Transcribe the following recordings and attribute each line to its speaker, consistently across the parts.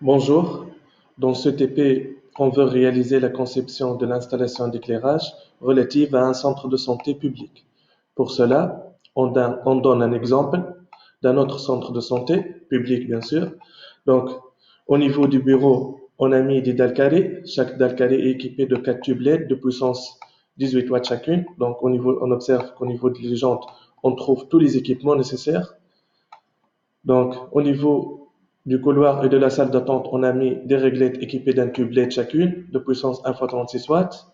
Speaker 1: Bonjour, dans ce TP, on veut réaliser la conception de l'installation d'éclairage relative à un centre de santé public. Pour cela, on donne un exemple d'un autre centre de santé, public bien sûr. Donc, au niveau du bureau, on a mis des dalles carrées. Chaque dalle carrée est équipée de 4 tubes LED de puissance 18 watts chacune. Donc, on observe qu'au niveau des jantes, on trouve tous les équipements nécessaires. Donc, au niveau du couloir et de la salle d'attente, on a mis des réglettes équipées d'un tube LED chacune, de puissance 1 x 36 watts.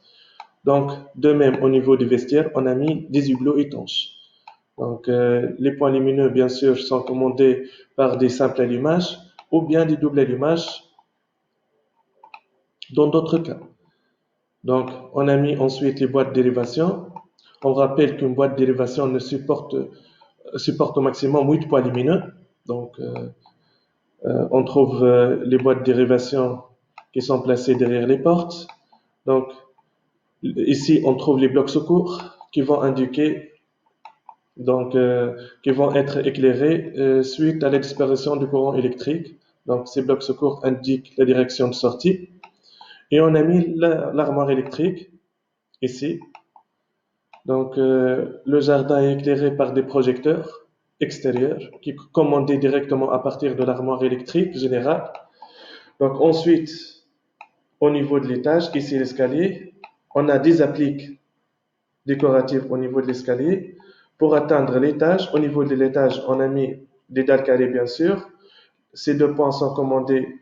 Speaker 1: Donc, de même, au niveau du vestiaire, on a mis des hublots étanches. Donc, les points lumineux, bien sûr, sont commandés par des simples allumages ou bien des doubles allumages dans d'autres cas. Donc, on a mis ensuite les boîtes dérivation. On rappelle qu'une boîte dérivation supporte au maximum 8 points lumineux. Donc, on trouve les boîtes dérivation qui sont placées derrière les portes. Donc, ici, on trouve les blocs secours qui vont indiquer, qui vont être éclairés suite à la disparition du courant électrique. Donc, ces blocs secours indiquent la direction de sortie. Et on a mis l'armoire électrique ici. Donc, le jardin est éclairé par des projecteurs extérieurs qui sont commandés directement à partir de l'armoire électrique générale. Donc, ensuite, au niveau de l'étage, ici l'escalier, on a des appliques décoratives au niveau de l'escalier. Pour atteindre l'étage, au niveau de l'étage, on a mis des dalles carrées bien sûr. Ces deux points sont commandés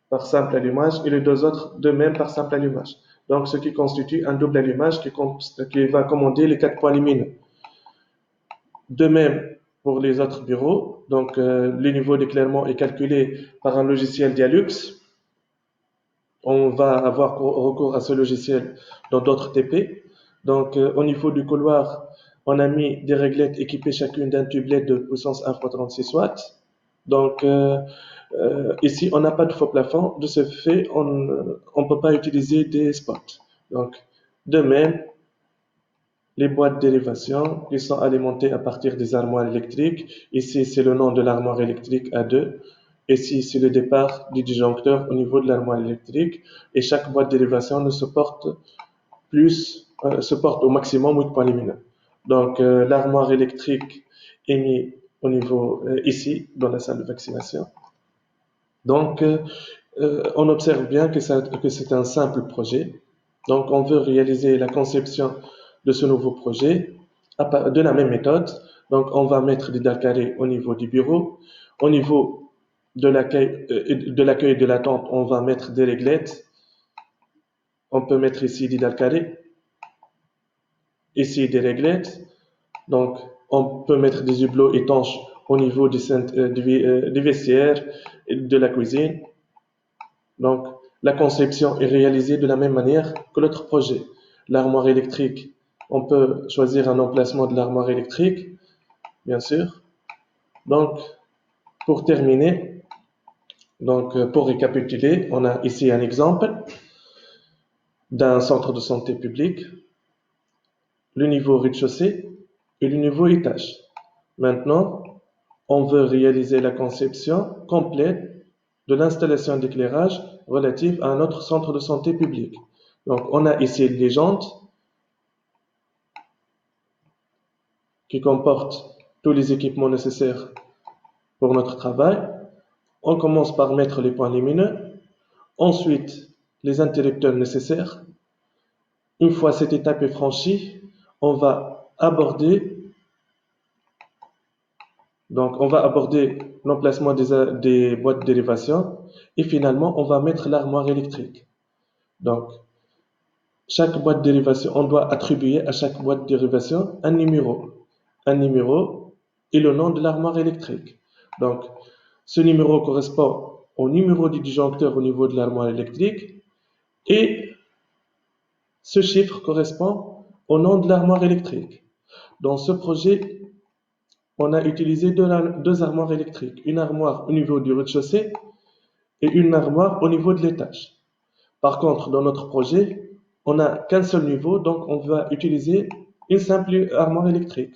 Speaker 1: par simple allumage et les deux autres de même par simple allumage. Donc, ce qui constitue un double allumage qui va commander les 4 points lumineux. De même pour les autres bureaux. Donc, le niveau d'éclairement est calculé par un logiciel Dialux. On va avoir recours à ce logiciel dans d'autres TP. Donc, au niveau du couloir, on a mis des réglettes équipées chacune d'un tube LED de puissance 1 x 36 watts. Donc, ici, on n'a pas de faux plafond. De ce fait, on ne peut pas utiliser des spots. Donc, de même, les boîtes d'élévation qui sont alimentées à partir des armoires électriques. Ici, c'est le nom de l'armoire électrique A2. Ici, c'est le départ du disjoncteur au niveau de l'armoire électrique. Et chaque boîte d'élévation ne supporte au maximum 8 points lumineux. Donc, l'armoire électrique est mise au niveau ici, dans la salle de vaccination. Donc, on observe bien que c'est un simple projet. Donc, on veut réaliser la conception de ce nouveau projet de la même méthode. Donc, on va mettre des dalles carrées au niveau du bureau. Au niveau de l'accueil et de l'attente, on va mettre des réglettes. On peut mettre ici des dalles carrées, ici des réglettes. Donc, on peut mettre des hublots étanches au niveau des vestiaires et de la cuisine. Donc, la conception est réalisée de la même manière que l'autre projet. L'armoire électrique, on peut choisir un emplacement de l'armoire électrique, bien sûr. Donc, pour terminer, pour récapituler, on a ici un exemple d'un centre de santé public, le niveau rez-de-chaussée et le niveau étage. Maintenant, on veut réaliser la conception complète de l'installation d'éclairage relative à un autre centre de santé public. Donc, on a ici les jantes qui comportent tous les équipements nécessaires pour notre travail. On commence par mettre les points lumineux, ensuite les interrupteurs nécessaires. Une fois cette étape est franchie, on va aborder l'emplacement des boîtes d'élévation et finalement on va mettre l'armoire électrique. Donc, chaque boîte d'élévation, on doit attribuer à chaque boîte d'élévation un numéro et le nom de l'armoire électrique. Donc, ce numéro correspond au numéro du disjoncteur au niveau de l'armoire électrique et ce chiffre correspond au nom de l'armoire électrique. Dans ce projet, on a utilisé deux armoires électriques, une armoire au niveau du rez-de-chaussée et une armoire au niveau de l'étage. Par contre, dans notre projet, on n'a qu'un seul niveau, donc on va utiliser une simple armoire électrique.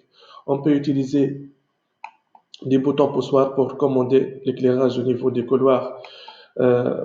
Speaker 1: On peut utiliser des boutons poussoirs pour commander l'éclairage au niveau des couloirs Euh,